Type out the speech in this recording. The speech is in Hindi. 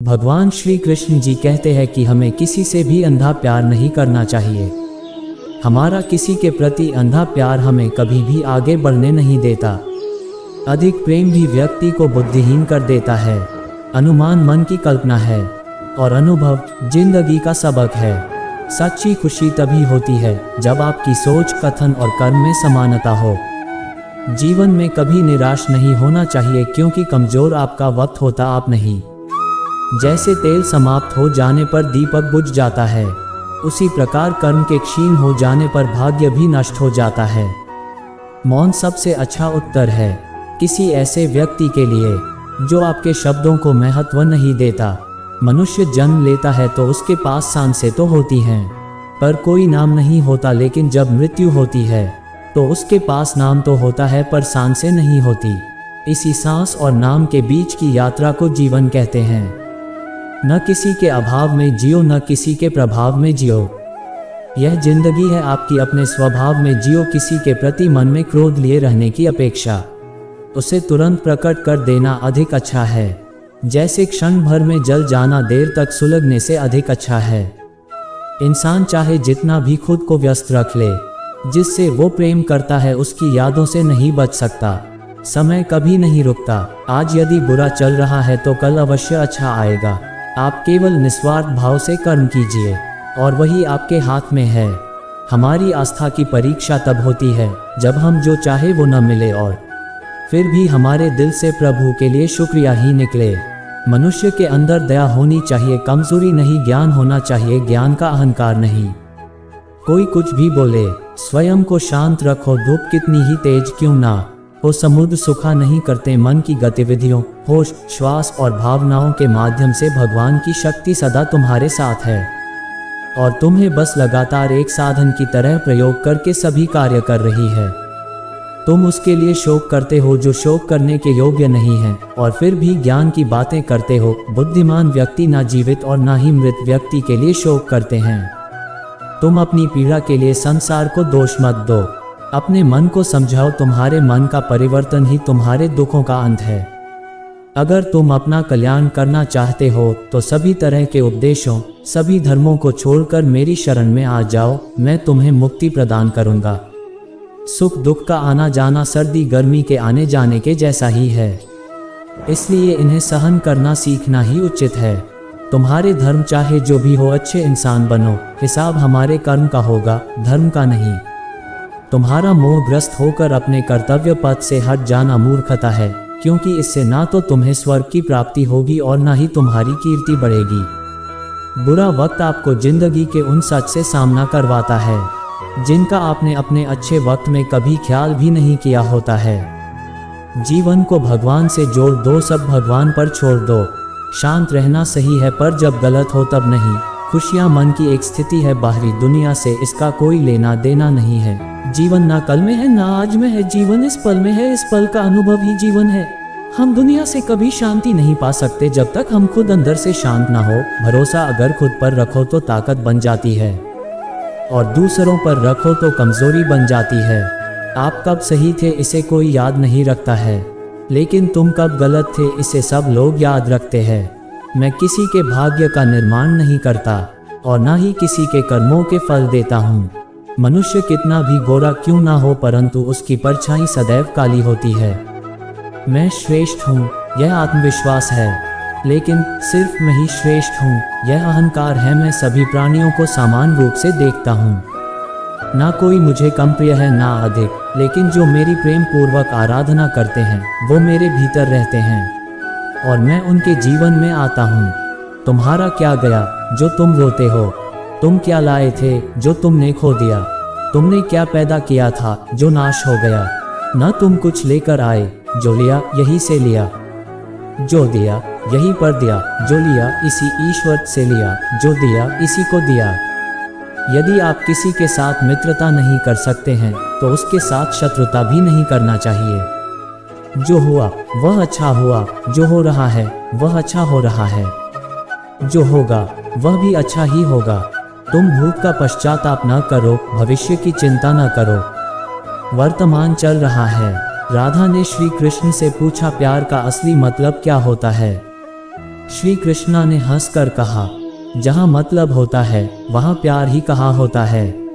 भगवान श्री कृष्ण जी कहते हैं कि हमें किसी से भी अंधा प्यार नहीं करना चाहिए। हमारा किसी के प्रति अंधा प्यार हमें कभी भी आगे बढ़ने नहीं देता। अधिक प्रेम भी व्यक्ति को बुद्धिहीन कर देता है। अनुमान मन की कल्पना है और अनुभव जिंदगी का सबक है। सच्ची खुशी तभी होती है जब आपकी सोच, कथन और कर्म में समानता हो। जीवन में कभी निराश नहीं होना चाहिए, क्योंकि कमजोर आपका वक्त होता आप नहीं। जैसे तेल समाप्त हो जाने पर दीपक बुझ जाता है, उसी प्रकार कर्म के क्षीण हो जाने पर भाग्य भी नष्ट हो जाता है। मौन सबसे अच्छा उत्तर है किसी ऐसे व्यक्ति के लिए जो आपके शब्दों को महत्व नहीं देता। मनुष्य जन्म लेता है तो उसके पास सांसें तो होती हैं, पर कोई नाम नहीं होता। लेकिन जब मृत्यु होती है तो उसके पास नाम तो होता है, पर सांसें नहीं होती। इसी सांस और नाम के बीच की यात्रा को जीवन कहते हैं। न किसी के अभाव में जियो, न किसी के प्रभाव में जियो। यह जिंदगी है आपकी, अपने स्वभाव में जियो। किसी के प्रति मन में क्रोध लिए रहने की अपेक्षा उसे तुरंत प्रकट कर देना अधिक अच्छा है। जैसे क्षण भर में जल जाना देर तक सुलगने से अधिक अच्छा है। इंसान चाहे जितना भी खुद को व्यस्त रख ले, जिससे वो प्रेम करता है उसकी यादों से नहीं बच सकता। समय कभी नहीं रुकता। आज यदि बुरा चल रहा है तो कल अवश्य अच्छा आएगा। आप केवल निस्वार्थ भाव से कर्म कीजिए और वही आपके हाथ में है। हमारी आस्था की परीक्षा तब होती है जब हम जो चाहे वो न मिले और फिर भी हमारे दिल से प्रभु के लिए शुक्रिया ही निकले। मनुष्य के अंदर दया होनी चाहिए, कमजोरी नहीं। ज्ञान होना चाहिए, ज्ञान का अहंकार नहीं। कोई कुछ भी बोले, स्वयं को शांत रखो। धूप कितनी ही तेज क्यों ना हो, समुद्र सूखा नहीं करते। मन की गतिविधियों, होश, श्वास और भावनाओं के माध्यम से भगवान की शक्ति सदा तुम्हारे साथ है और तुम्हें बस लगातार एक साधन की तरह प्रयोग करके सभी कार्य कर रही है। तुम उसके लिए शोक करते हो जो शोक करने के योग्य नहीं है, और फिर भी ज्ञान की बातें करते हो। बुद्धिमान व्यक्ति ना जीवित और ना ही मृत व्यक्ति के लिए शोक करते हैं। तुम अपनी पीड़ा के लिए संसार को दोष मत दो। अपने मन को समझाओ, तुम्हारे मन का परिवर्तन ही तुम्हारे दुखों का अंत है। अगर तुम अपना कल्याण करना चाहते हो तो सभी तरह के उपदेशों, सभी धर्मों को छोड़कर मेरी शरण में आ जाओ। मैं तुम्हें मुक्ति प्रदान करूंगा। सुख दुख का आना जाना सर्दी गर्मी के आने जाने के जैसा ही है, इसलिए इन्हें सहन करना सीखना ही उचित है। तुम्हारे धर्म चाहे जो भी हो, अच्छे इंसान बनो। हिसाब हमारे कर्म का होगा, धर्म का नहीं। तुम्हारा मोहग्रस्त होकर अपने कर्तव्य पथ से हट जाना मूर्खता है, क्योंकि इससे ना तो तुम्हें स्वर्ग की प्राप्ति होगी और ना ही तुम्हारी कीर्ति बढ़ेगी। बुरा वक्त आपको जिंदगी के उन सच से सामना करवाता है जिनका आपने अपने अच्छे वक्त में कभी ख्याल भी नहीं किया होता है। जीवन को भगवान से जोड़ दो, सब भगवान पर छोड़ दो। शांत रहना सही है, पर जब गलत हो तब नहीं। खुशियां मन की एक स्थिति है, बाहरी दुनिया से इसका कोई लेना देना नहीं है। जीवन ना कल में है ना आज में है, जीवन इस पल में है। इस पल का अनुभव ही जीवन है। हम दुनिया से कभी शांति नहीं पा सकते जब तक हम खुद अंदर से शांत ना हो। भरोसा अगर खुद पर रखो तो ताकत बन जाती है और दूसरों पर रखो तो कमजोरी बन जाती है। आप कब सही थे इसे कोई याद नहीं रखता है, लेकिन तुम कब गलत थे इसे सब लोग याद रखते हैं। मैं किसी के भाग्य का निर्माण नहीं करता और ना ही किसी के कर्मों के फल देता हूँ। मनुष्य कितना भी गोरा क्यों ना हो, परंतु उसकी परछाई सदैव काली होती है। मैं श्रेष्ठ हूँ, यह आत्मविश्वास है, लेकिन सिर्फ मैं ही श्रेष्ठ हूँ, यह अहंकार है। मैं सभी प्राणियों को समान रूप से देखता हूँ। ना कोई मुझे कम प्रिय है ना अधिक, लेकिन जो मेरी प्रेम पूर्वक आराधना करते हैं वो मेरे भीतर रहते हैं और मैं उनके जीवन में आता हूँ। तुम्हारा क्या गया जो तुम रोते हो? तुम क्या लाए थे जो तुमने खो दिया? तुमने क्या पैदा किया था जो नाश हो गया? न तुम कुछ लेकर आए, जो लिया यही से लिया, जो दिया यही पर दिया, जो लिया इसी ईश्वर से लिया, जो दिया इसी को दिया। यदि आप किसी के साथ मित्रता नहीं कर सकते हैं तो उसके साथ शत्रुता भी नहीं करना चाहिए। जो हुआ वह अच्छा हुआ, जो हो रहा है वह अच्छा हो रहा है, जो होगा वह भी अच्छा ही होगा। तुम भूत का पश्चाताप न करो, भविष्य की चिंता न करो। वर्तमान चल रहा है। राधा ने श्री कृष्ण से पूछा, प्यार का असली मतलब क्या होता है? श्री कृष्णा ने हंसकर कहा, जहाँ मतलब होता है वहाँ प्यार ही कहाँ होता है।